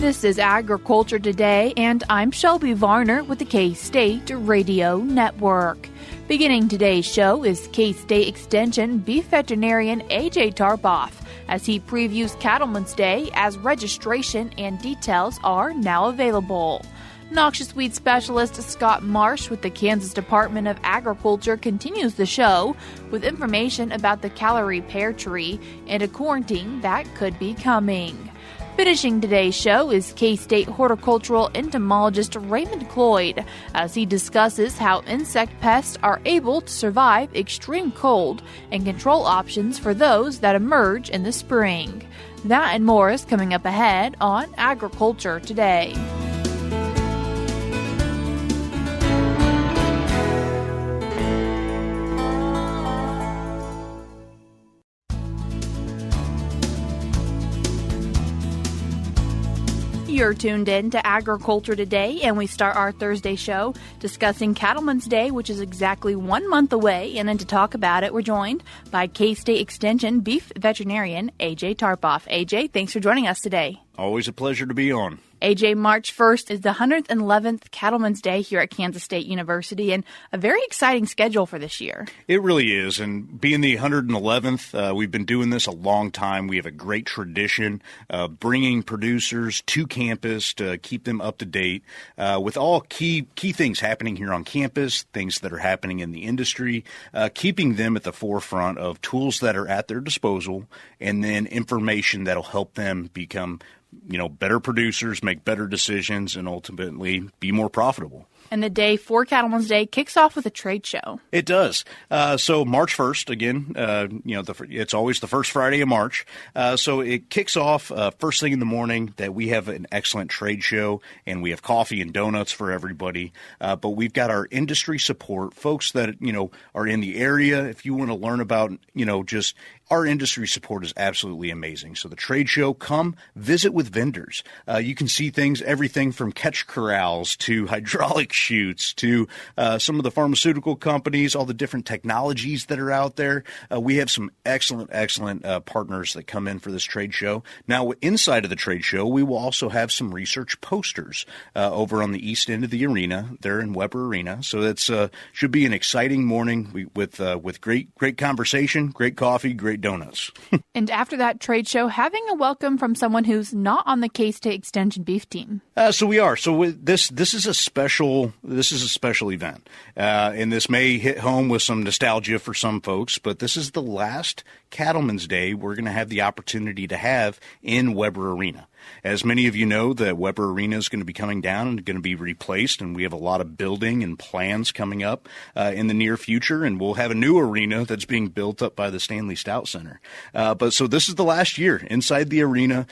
This is Agriculture Today, and I'm Shelby Varner with the K-State Radio Network. Beginning today's show is K-State Extension Beef Veterinarian A.J. Tarpoff as he previews Cattlemen's Day as registration and details are now available. Noxious weed specialist Scott Marsh with the Kansas Department of Agriculture continues the show with information about the Callery Pear Tree and a quarantine that could be coming. Finishing today's show is K-State horticultural entomologist Raymond Cloyd as he discusses how insect pests are able to survive extreme cold and control options for those that emerge in the spring. That and more is coming up ahead on Agriculture Today. You're tuned in to Agriculture Today, and we start our Thursday show discussing Cattlemen's Day, which is exactly 1 month away. And then to talk about it, we're joined by K-State Extension Beef Veterinarian A.J. Tarpoff. A.J., thanks for joining us today. Always a pleasure to be on. A.J., March 1st is the 111th Cattlemen's Day here at Kansas State University, and a very exciting schedule for this year. It really is, and being the 111th, we've been doing this a long time. We have a great tradition of bringing producers to campus to keep them up to date with all key things happening here on campus, things that are happening in the industry, keeping them at the forefront of tools that are at their disposal, and then information that'll help them become better producers, make better decisions, and ultimately be more profitable. And the day for Cattlemen's Day kicks off with a trade show. It does. So March 1st, again, it's always the first Friday of March. So it kicks off first thing in the morning that we have an excellent trade show, and we have coffee and donuts for everybody. But we've got our industry support, folks that, are in the area. If you want to learn about, just our industry support is absolutely amazing. So the trade show, come visit with vendors. You can see things, everything from catch corrals to hydraulic chutes to some of the pharmaceutical companies, all the different technologies that are out there. We have some excellent partners that come in for this trade show. Now, inside of the trade show, we will also have some research posters over on the east end of the arena, there in Weber Arena. So it's should be an exciting morning with great conversation, great coffee, great donuts. And after that trade show, having a welcome from someone who's not on the K-State Extension Beef team. So we are. So this is a special event, and this may hit home with some nostalgia for some folks. But this is the last Cattlemen's Day we're going to have the opportunity to have in Weber Arena. As many of you know, the Weber Arena is going to be coming down and going to be replaced, and we have a lot of building and plans coming up in the near future, and we'll have a new arena that's being built up by the Stanley Stout Center. But so this is the last year inside the arena,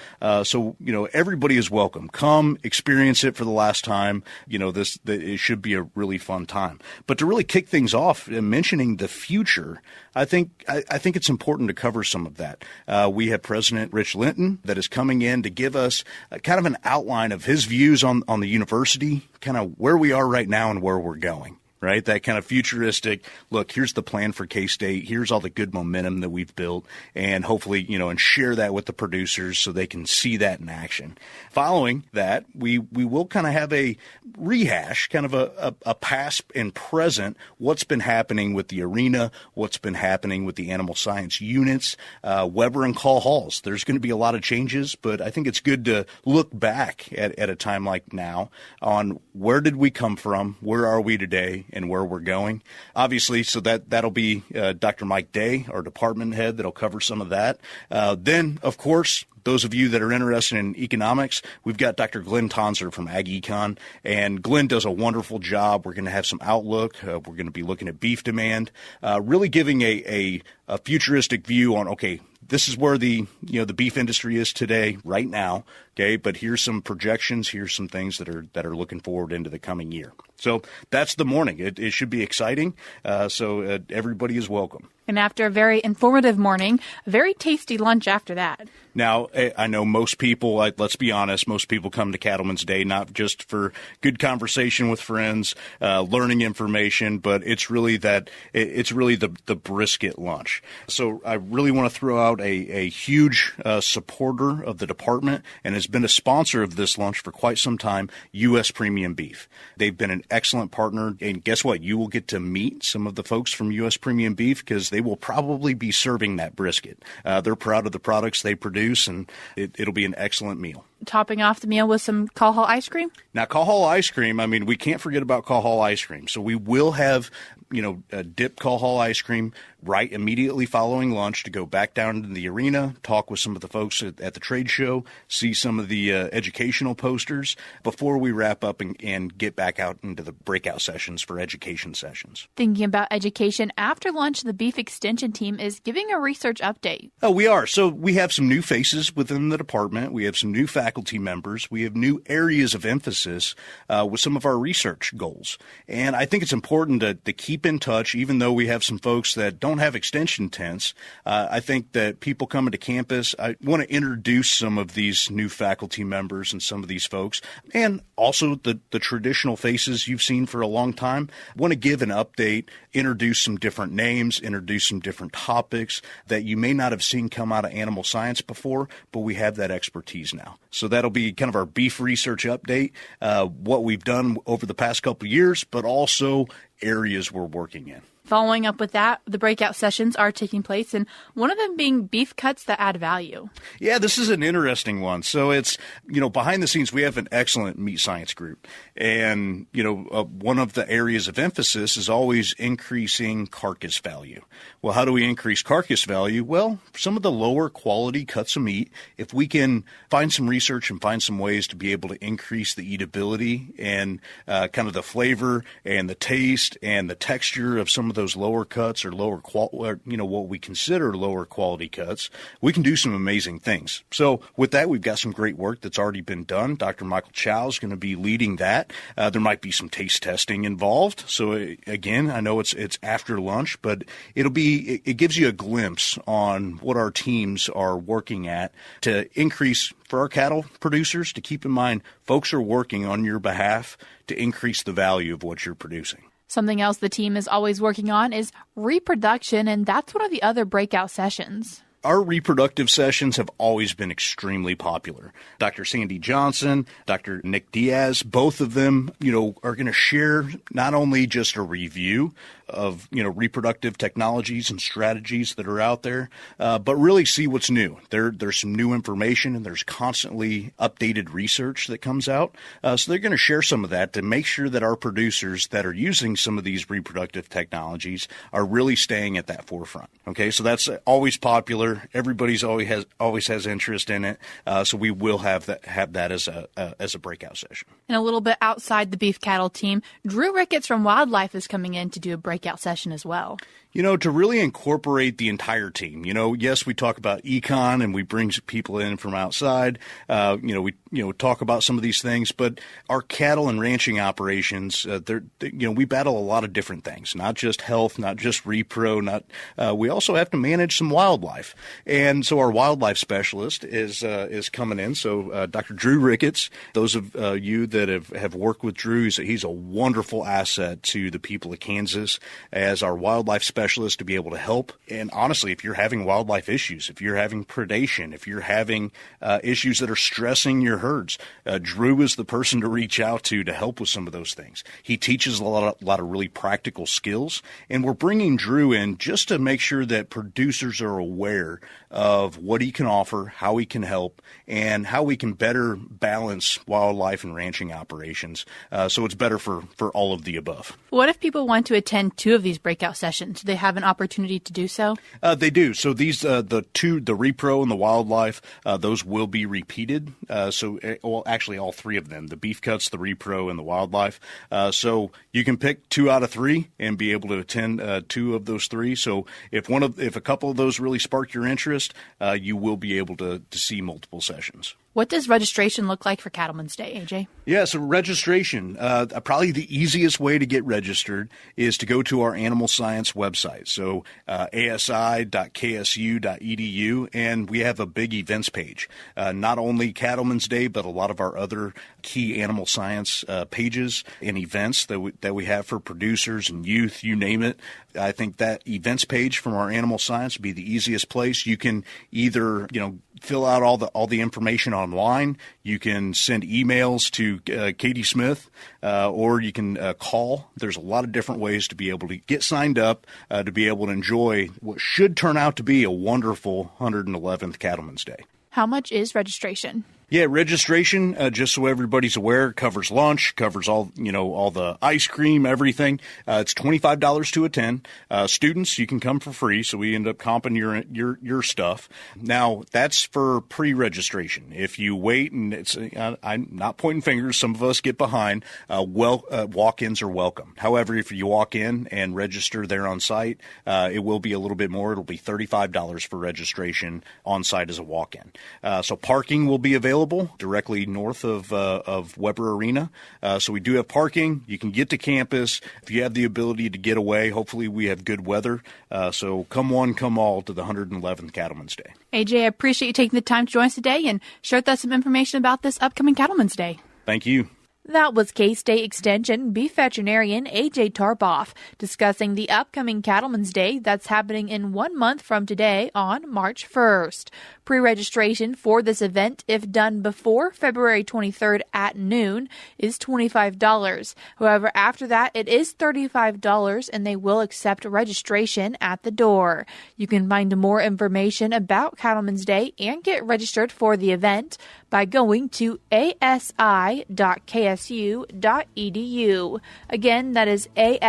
so everybody is welcome. Come experience it for the last time. It should be a really fun time. But to really kick things off, mentioning the future, I think it's important to cover some of that. We have President Rich Linton that is coming in to give us kind of an outline of his views on the university, kind of where we are right now and where we're going. Right? That kind of futuristic, look, here's the plan for K-State. Here's all the good momentum that we've built, and hopefully, and share that with the producers so they can see that in action. Following that, we will kind of have a rehash, kind of a past and present, what's been happening with the arena, what's been happening with the animal science units, Weber and Call Halls. There's going to be a lot of changes, but I think it's good to look back at a time like now on where did we come from, where are we today, and where we're going. Obviously, so that'll be Dr. Mike Day, our department head, that'll cover some of that. Then, of course, those of you that are interested in economics, we've got Dr. Glenn Tonser from Ag Econ, and Glenn does a wonderful job. We're going to have some outlook. We're going to be looking at beef demand, really giving a futuristic view on, okay, this is where the beef industry is today, right now. Okay, but here's some projections. Here's some things that are looking forward into the coming year. So that's the morning. It should be exciting. So everybody is welcome. And after a very informative morning, a very tasty lunch after that. Now, I know most people, let's be honest, most people come to Cattlemen's Day not just for good conversation with friends, learning information, but it's really the brisket lunch. So I really want to throw out a huge supporter of the department and has been a sponsor of this lunch for quite some time, U.S. Premium Beef. They've been an excellent partner, and guess what? You will get to meet some of the folks from U.S. Premium Beef because they will probably be serving that brisket. They're proud of the products they produce, and it'll be an excellent meal. Topping off the meal with some Call Hall ice cream? Now, Call Hall ice cream, I mean, we can't forget about Call Hall ice cream. So we will have, a dip Call Hall ice cream right immediately following lunch to go back down into the arena, talk with some of the folks at the trade show, see some of the educational posters before we wrap up and get back out into the breakout sessions for education sessions. Thinking about education, after lunch, the Beef Extension team is giving a research update. Oh, we are. So we have some new faces within the department. We have some new faculty members. We have new areas of emphasis with some of our research goals. And I think it's important to keep in touch, even though we have some folks that don't have extension tents. I think that people coming to campus, I want to introduce some of these new faculty members and some of these folks, and also the traditional faces you've seen for a long time. I want to give an update, introduce some different names, introduce some different topics that you may not have seen come out of animal science before, but we have that expertise now. So that'll be kind of our beef research update, what we've done over the past couple of years, but also areas we're working in. Following up with that, the breakout sessions are taking place, and one of them being beef cuts that add value. Yeah, this is an interesting one. So it's, behind the scenes, we have an excellent meat science group. And, one of the areas of emphasis is always increasing carcass value. Well, how do we increase carcass value? Well, some of the lower quality cuts of meat, if we can find some research and find some ways to be able to increase the eatability and kind of the flavor and the taste and the texture of some of those lower cuts or what we consider lower quality cuts, we can do some amazing things. So with that, we've got some great work that's already been done. Dr. Michael Chow is going to be leading that. There might be some taste testing involved. So again, I know it's after lunch, but it gives you a glimpse on what our teams are working at to increase for our cattle producers. To keep in mind, folks are working on your behalf to increase the value of what you're producing. Something else the team is always working on is reproduction, and that's one of the other breakout sessions. Our reproductive sessions have always been extremely popular. Dr. Sandy Johnson, Dr. Nick Diaz, both of them, are going to share not only just a review of, reproductive technologies and strategies that are out there, but really see what's new. There's some new information, and there's constantly updated research that comes out. So they're going to share some of that to make sure that our producers that are using some of these reproductive technologies are really staying at that forefront. Okay, so that's always popular. Everybody's always has interest in it. So we will have that as a breakout session. And a little bit outside the beef cattle team, Drew Ricketts from Wildlife is coming in to do a breakout session as well. To really incorporate the entire team. Yes, we talk about econ and we bring people in from outside. We talk about some of these things, but our cattle and ranching operations, we battle a lot of different things, not just health, not just repro, we also have to manage some wildlife. And so our wildlife specialist is coming in. So Dr. Drew Ricketts, those of you that have worked with Drew, he's a wonderful asset to the people of Kansas as our wildlife specialist to be able to help. And honestly, if you're having wildlife issues, if you're having predation, if you're having issues that are stressing your herds, Drew is the person to reach out to help with some of those things. He teaches a lot of really practical skills, and we're bringing Drew in just to make sure that producers are aware of what he can offer, how he can help, and how we can better balance wildlife and ranching operations so it's better for all of the above. What if people want to attend two of these breakout sessions? Do they have an opportunity to do so? They do. So these, the repro and the wildlife, those will be repeated. Actually all three of them, the beef cuts, the repro, and the wildlife. So you can pick 2 out of 3 and be able to attend 2 of those 3. So if a couple of those really spark your interest, you will be able to see multiple sessions. What does registration look like for Cattlemen's Day, AJ? Yeah, so registration, probably the easiest way to get registered is to go to our animal science website. So asi.ksu.edu, and we have a big events page. Not only Cattlemen's Day, but a lot of our other key animal science pages and events that we have for producers and youth, you name it. I think that events page from our animal science would be the easiest place. You can either, fill out all the information online. You can send emails to Katie Smith, or you can call. There's a lot of different ways to be able to get signed up, to be able to enjoy what should turn out to be a wonderful 111th Cattlemen's Day. How much is registration? Yeah, registration, just so everybody's aware, covers lunch, covers all the ice cream, everything. It's $25 to attend. Students, you can come for free, so we end up comping your stuff. Now, that's for pre-registration. If you wait, and I'm not pointing fingers, some of us get behind, walk-ins are welcome. However, if you walk in and register there on site, it will be a little bit more. It'll be $35 for registration on site as a walk-in. So parking will be available directly north of Weber Arena. So we do have parking. You can get to campus. If you have the ability to get away, hopefully we have good weather. So come one, come all to the 111th Cattlemen's Day. AJ, I appreciate you taking the time to join us today and share with us some information about this upcoming Cattlemen's Day. Thank you. That was K-State Extension beef veterinarian AJ Tarpoff discussing the upcoming Cattlemen's Day that's happening in 1 month from today on March 1st. Pre-registration for this event, if done before February 23rd at noon, is $25. However, after that, it is $35, and they will accept registration at the door. You can find more information about Cattlemen's Day and get registered for the event by going to asi.ksu.edu. Again, that is asi.ksu.edu.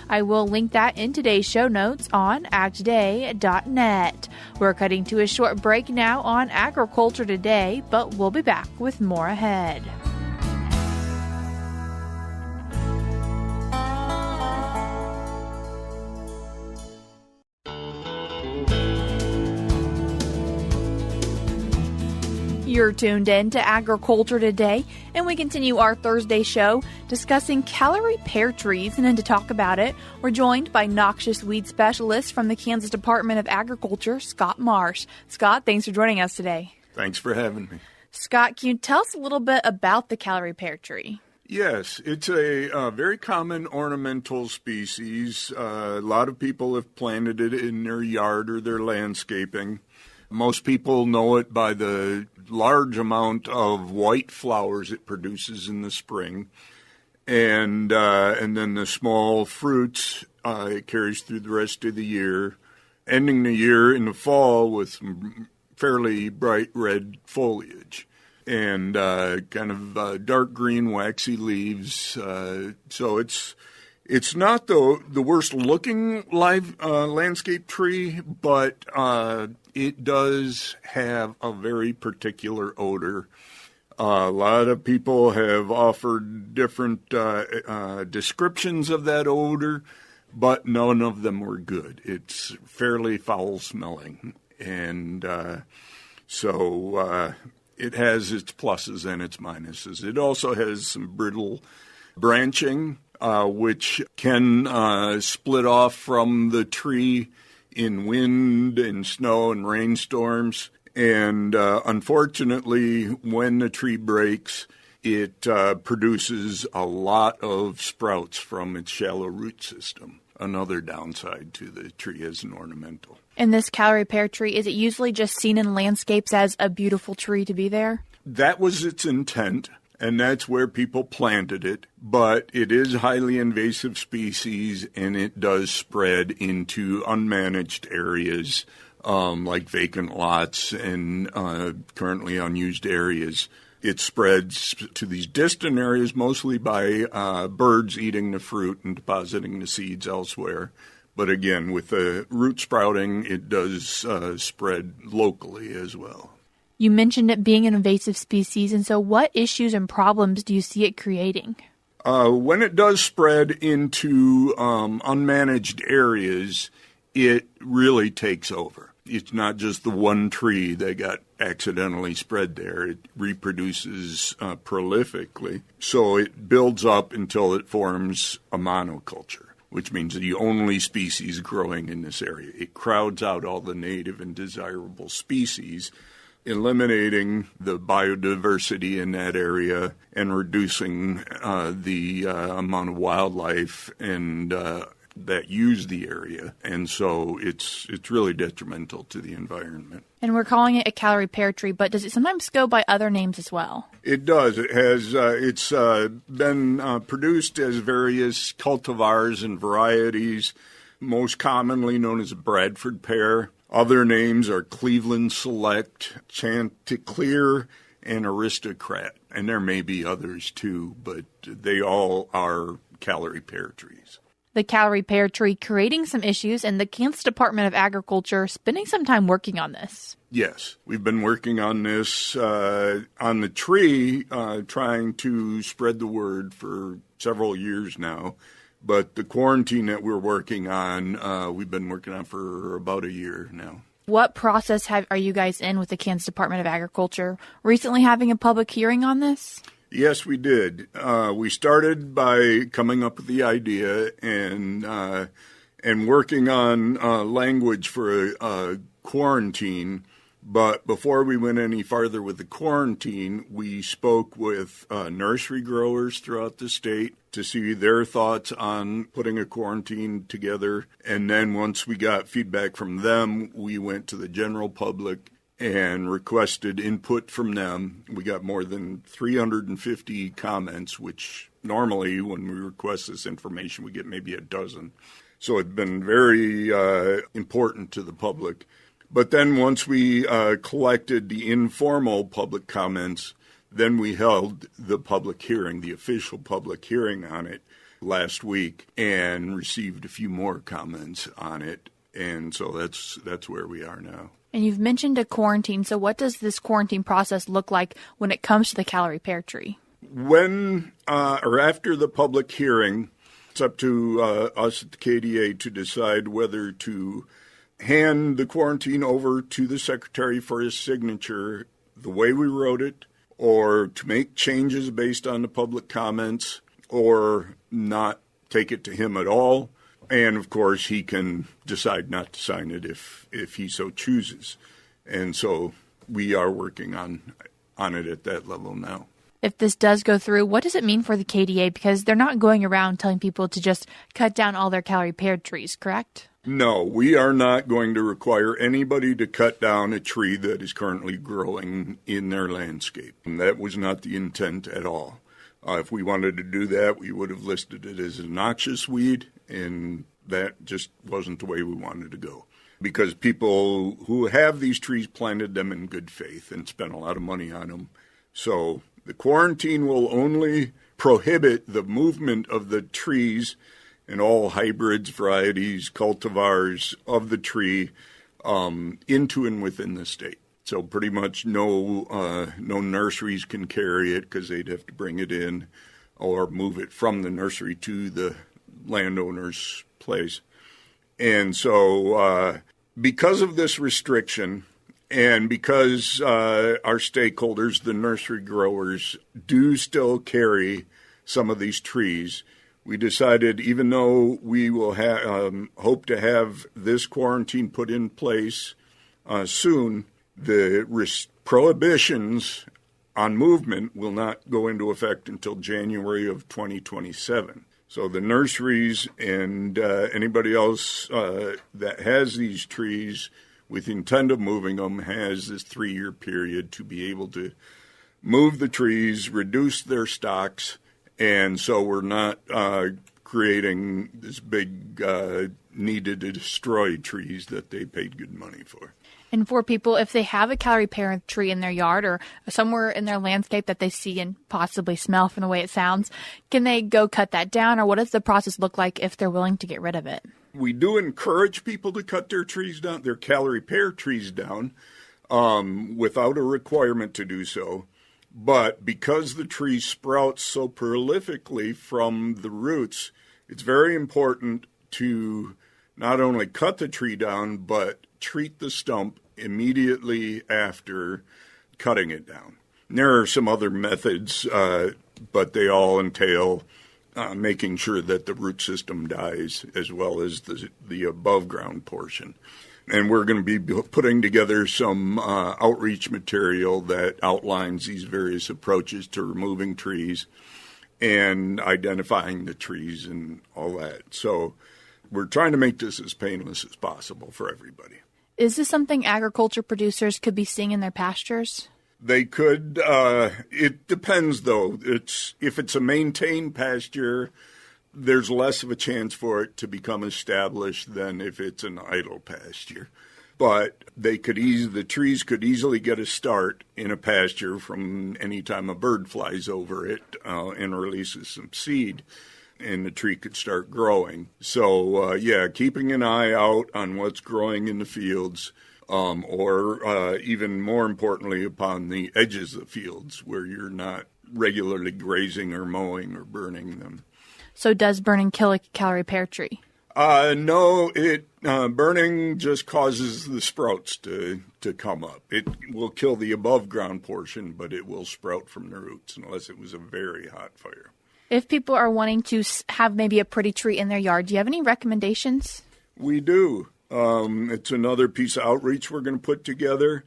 I will link that in today's show notes on agtoday.net. We're cutting to a short break now on Agriculture Today, but we'll be back with more ahead. You're tuned in to Agriculture Today, and we continue our Thursday show discussing Callery Pear Trees. And then to talk about it, we're joined by Noxious weed specialist from the Kansas Department of Agriculture, Scott Marsh. Scott, thanks for joining us today. Thanks for having me. Scott, can you tell us a little bit about the Callery Pear Tree? Yes, it's a very common ornamental species. A lot of people have planted it in their yard or their landscaping. Most people know it by the large amount of white flowers it produces in the spring, and then the small fruits it carries through the rest of the year, ending the year in the fall with some fairly bright red foliage and kind of dark green waxy leaves. So it's not the worst looking live landscape tree, but it does have a very particular odor. A lot of people have offered different descriptions of that odor, but none of them were good. It's fairly foul smelling, and so it has its pluses and its minuses. It also has some brittle branching, which can split off from the tree in wind and snow and rainstorms. And unfortunately, when the tree breaks, it produces a lot of sprouts from its shallow root system. Another downside to the tree as an ornamental. And this Callery Pear Tree, is it usually just seen in landscapes as a beautiful tree to be there? That was its intent, and that's where people planted it. But it is a highly invasive species, and it does spread into unmanaged areas like vacant lots and currently unused areas. It spreads to these distant areas mostly by birds eating the fruit and depositing the seeds elsewhere. But again, with the root sprouting, it does spread locally as well. You mentioned it being an invasive species, and so what issues and problems do you see it creating? When it does spread into unmanaged areas, it really takes over. It's not just the one tree that got accidentally spread there. It reproduces prolifically. So it builds up until it forms a monoculture, which means the only species growing in this area. It crowds out all the native and desirable species, eliminating the biodiversity in that area and reducing the amount of wildlife and that use the area. And so it's really detrimental to the environment. And we're calling it a Callery Pear Tree, but does it sometimes go by other names as well? It does. It has. It's been produced as various cultivars and varieties, most commonly known as a Bradford pear. Other names are Cleveland Select, Chanticleer, and Aristocrat. And there may be others too, but they all are Callery Pear trees. The Callery Pear Tree creating some issues, and the Kansas Department of Agriculture spending some time working on this. Yes, we've been working on this, on the tree, trying to spread the word for several years now. But the quarantine that we're working on, we've been working on for about a year now. What process are you guys in with the Kansas Department of Agriculture? Recently having a public hearing on this? Yes, we did. We started by coming up with the idea and working on language for a quarantine. But before we went any farther with the quarantine, we spoke with nursery growers throughout the state to see their thoughts on putting a quarantine together. And then once we got feedback from them, we went to the general public and requested input from them. We got more than 350 comments, which normally when we request this information, we get maybe a dozen. So it's been very important to the public. But then once we collected the informal public comments, then we held the public hearing, the official public hearing on it last week, and received a few more comments on it. And so that's where we are now. And you've mentioned a quarantine. So what does this quarantine process look like when it comes to the Callery Pear Tree? When or after the public hearing, it's up to us at the KDA to decide whether to hand the quarantine over to the secretary for his signature the way we wrote it, or to make changes based on the public comments, or not take it to him at all. And, of course, he can decide not to sign it if he so chooses. And so we are working on it at that level now. If this does go through, what does it mean for the KDA? Because they're not going around telling people to just cut down all their Callery Pear trees, correct? No, we are not going to require anybody to cut down a tree that is currently growing in their landscape. And that was not the intent at all. If we wanted to do that, we would have listed it as a noxious weed, and that just wasn't the way we wanted to go. Because people who have these trees planted them in good faith and spent a lot of money on them. So the quarantine will only prohibit the movement of the trees and all hybrids, varieties, cultivars of the tree into and within the state. So pretty much no nurseries can carry it because they'd have to bring it in or move it from the nursery to the landowner's place. And so because of this restriction and because our stakeholders, the nursery growers, do still carry some of these trees, we decided, even though we will hope to have this quarantine put in place soon, the prohibitions on movement will not go into effect until January of 2027. So the nurseries and anybody else that has these trees with intent of moving them has this 3-year period to be able to move the trees, reduce their stocks, and so we're not creating this big need to destroy trees that they paid good money for. And for people, if they have a Callery Pear tree in their yard or somewhere in their landscape that they see and possibly smell from the way it sounds, can they go cut that down, or what does the process look like if they're willing to get rid of it? We do encourage people to cut their trees down, their Callery Pear trees down, without a requirement to do so. But because the tree sprouts so prolifically from the roots, it's very important to not only cut the tree down, but treat the stump immediately after cutting it down. And there are some other methods, but they all entail making sure that the root system dies as well as the above ground portion. And we're going to be putting together some outreach material that outlines these various approaches to removing trees and identifying the trees and all that. So we're trying to make this as painless as possible for everybody. Is this something agriculture producers could be seeing in their pastures? They could. It depends, though. If it's a maintained pasture, there's less of a chance for it to become established than if it's an idle pasture. But the trees could easily get a start in a pasture from any time a bird flies over it and releases some seed, and the tree could start growing. So, keeping an eye out on what's growing in the fields, or even more importantly, upon the edges of fields where you're not regularly grazing or mowing or burning them. So does burning kill a Callery pear tree? No, burning just causes the sprouts to come up. It will kill the above ground portion, but it will sprout from the roots unless it was a very hot fire. If people are wanting to have maybe a pretty tree in their yard, do you have any recommendations? We do. It's another piece of outreach we're going to put together.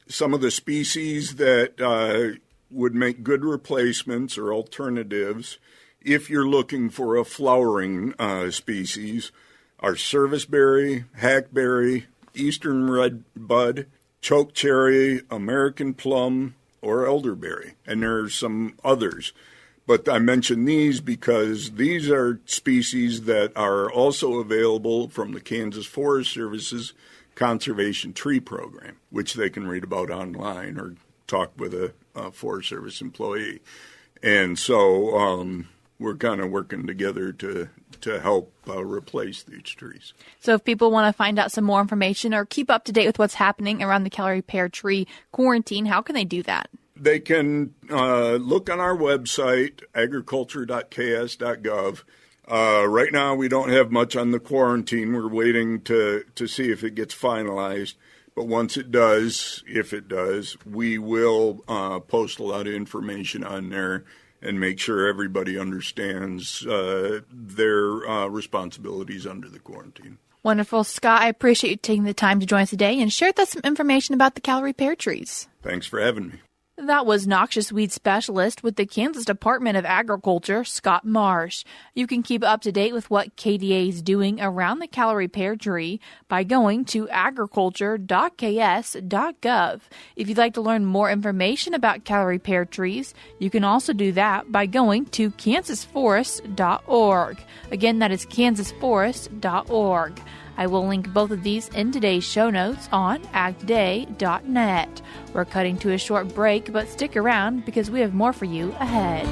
Some of the species that would make good replacements or alternatives, if you're looking for a flowering species, are serviceberry, hackberry, eastern redbud, chokecherry, American plum, or elderberry. And there are some others. But I mention these because these are species that are also available from the Kansas Forest Service's Conservation Tree Program, which they can read about online or talk with a Forest Service employee. And so we're kind of working together to help replace these trees. So if people want to find out some more information or keep up to date with what's happening around the Callery Pear Tree quarantine, how can they do that? They can look on our website, agriculture.ks.gov. Right now, we don't have much on the quarantine. We're waiting to see if it gets finalized. But once it does, if it does, we will post a lot of information on there and make sure everybody understands their responsibilities under the quarantine. Wonderful. Scott, I appreciate you taking the time to join us today and share with us some information about the Callery Pear Trees. Thanks for having me. That was noxious weed specialist with the Kansas Department of Agriculture, Scott Marsh. You can keep up to date with what KDA is doing around the Callery Pear Tree by going to agriculture.ks.gov. If you'd like to learn more information about Callery Pear Trees, you can also do that by going to kansasforest.org. Again, that is kansasforest.org. I will link both of these in today's show notes on agtoday.net. We're cutting to a short break, but stick around because we have more for you ahead.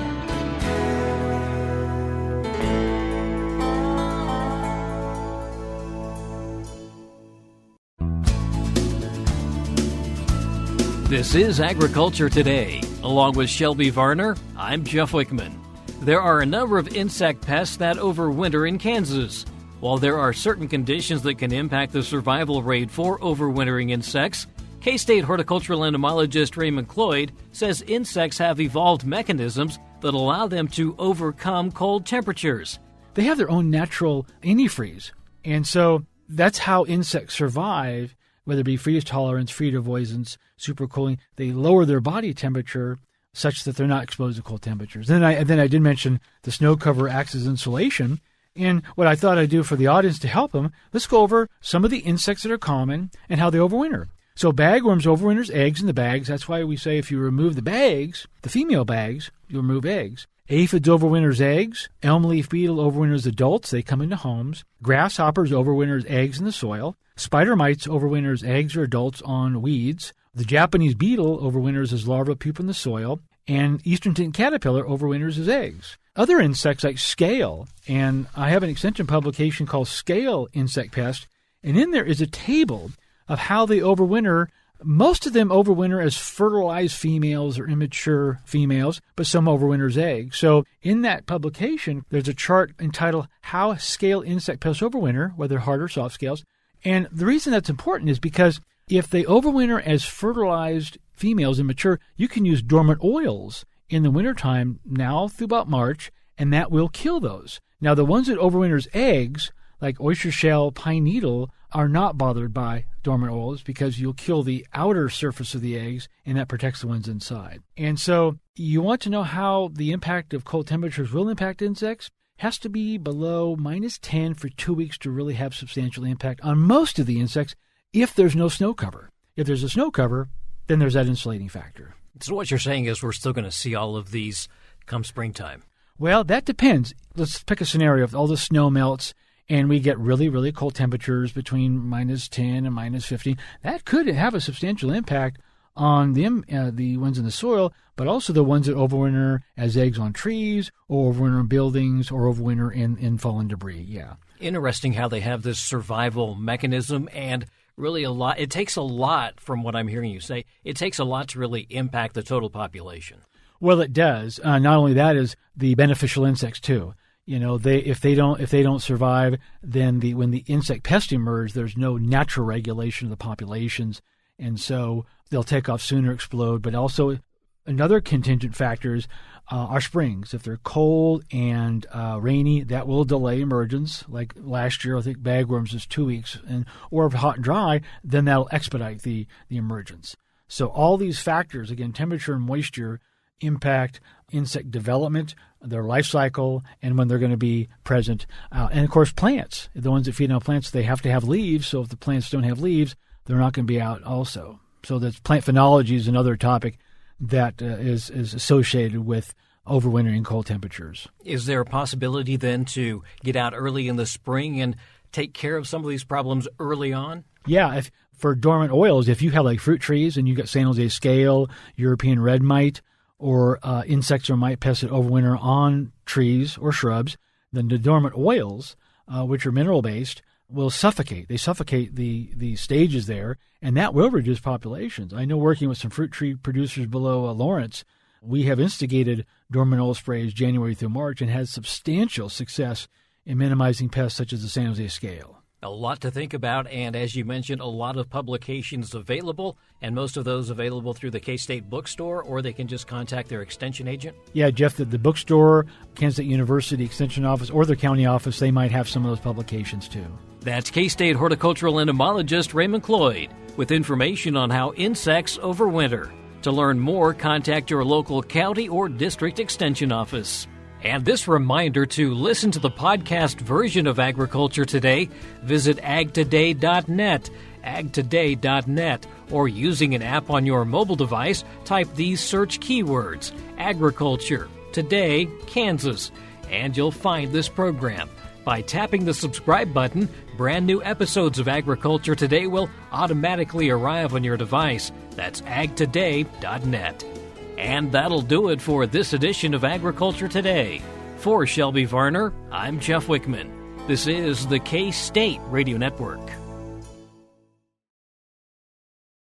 This is Agriculture Today. Along with Shelby Varner, I'm Jeff Wickman. There are a number of insect pests that overwinter in Kansas. While there are certain conditions that can impact the survival rate for overwintering insects, K-State horticultural entomologist Raymond Cloyd says insects have evolved mechanisms that allow them to overcome cold temperatures. They have their own natural antifreeze, and so that's how insects survive, whether it be freeze tolerance, freeze avoidance, supercooling. They lower their body temperature such that they're not exposed to cold temperatures. Then I did mention the snow cover acts as insulation. And what I thought I'd do for the audience to help them, let's go over some of the insects that are common and how they overwinter. So bagworms overwinters eggs in the bags. That's why we say if you remove the bags, the female bags, you remove eggs. Aphids overwinters eggs. Elm leaf beetle overwinters adults. They come into homes. Grasshoppers overwinters eggs in the soil. Spider mites overwinters eggs or adults on weeds. The Japanese beetle overwinters as larvae pupa in the soil. And eastern tint caterpillar overwinters as eggs. Other insects like scale, and I have an extension publication called Scale Insect Pest, and in there is a table of how they overwinter Most of them overwinter as fertilized females or immature females, but some overwinter as eggs. So in that publication, there's a chart entitled How Scale Insect Pests Overwinter, whether hard or soft scales. And the reason that's important is because if they overwinter as fertilized females immature, you can use dormant oils in the wintertime now through about March, and that will kill those. Now, the ones that overwinter as eggs, like oyster shell, pine needle, are not bothered by dormant oils because you'll kill the outer surface of the eggs, and that protects the ones inside. And so you want to know how the impact of cold temperatures will impact insects. It has to be below -10 for 2 weeks to really have substantial impact on most of the insects if there's no snow cover. If there's a snow cover, then there's that insulating factor. So what you're saying is we're still going to see all of these come springtime. Well, that depends. Let's pick a scenario. If all the snow melts and we get really, really cold temperatures between -10 and -15, that could have a substantial impact on the ones in the soil, but also the ones that overwinter as eggs on trees or overwinter in buildings or overwinter in fallen debris. Yeah. Interesting how they have this survival mechanism, and really it takes a lot, from what I'm hearing you say, it takes a lot to really impact the total population. Well, it does. Not only that, is the beneficial insects too. You know, if they don't survive, then when the insect pest emerge, there's no natural regulation of the populations, and so they'll take off sooner, explode. But also, another contingent factors are springs. If they're cold and rainy, that will delay emergence. Like last year, I think bagworms is 2 weeks, or if hot and dry, then that'll expedite the emergence. So all these factors, again, temperature and moisture, impact insect development, their life cycle, and when they're going to be present. And, of course, plants. The ones that feed on plants, they have to have leaves. So if the plants don't have leaves, they're not going to be out also. So that's plant phenology is another topic that is associated with overwintering cold temperatures. Is there a possibility then to get out early in the spring and take care of some of these problems early on? Yeah. For dormant oils, if you have like fruit trees and you've got San Jose scale, European red mite, or insects or mite pests that overwinter on trees or shrubs, then the dormant oils, which are mineral-based, will suffocate. They suffocate the stages there, and that will reduce populations. I know working with some fruit tree producers below Lawrence, we have instigated dormant oil sprays January through March and had substantial success in minimizing pests such as the San Jose scale. A lot to think about, and as you mentioned, a lot of publications available, and most of those available through the K-State bookstore, or they can just contact their extension agent? Yeah, Jeff, the bookstore, Kansas State University Extension Office, or their county office, they might have some of those publications too. That's K-State horticultural entomologist Raymond Cloyd with information on how insects overwinter. To learn more, contact your local county or district extension office. And this reminder to listen to the podcast version of Agriculture Today, visit agtoday.net, agtoday.net, or using an app on your mobile device, type these search keywords, Agriculture, Today, Kansas, and you'll find this program. By tapping the subscribe button, brand new episodes of Agriculture Today will automatically arrive on your device. That's agtoday.net. And that'll do it for this edition of Agriculture Today. For Shelby Varner, I'm Jeff Wickman. This is the K-State Radio Network.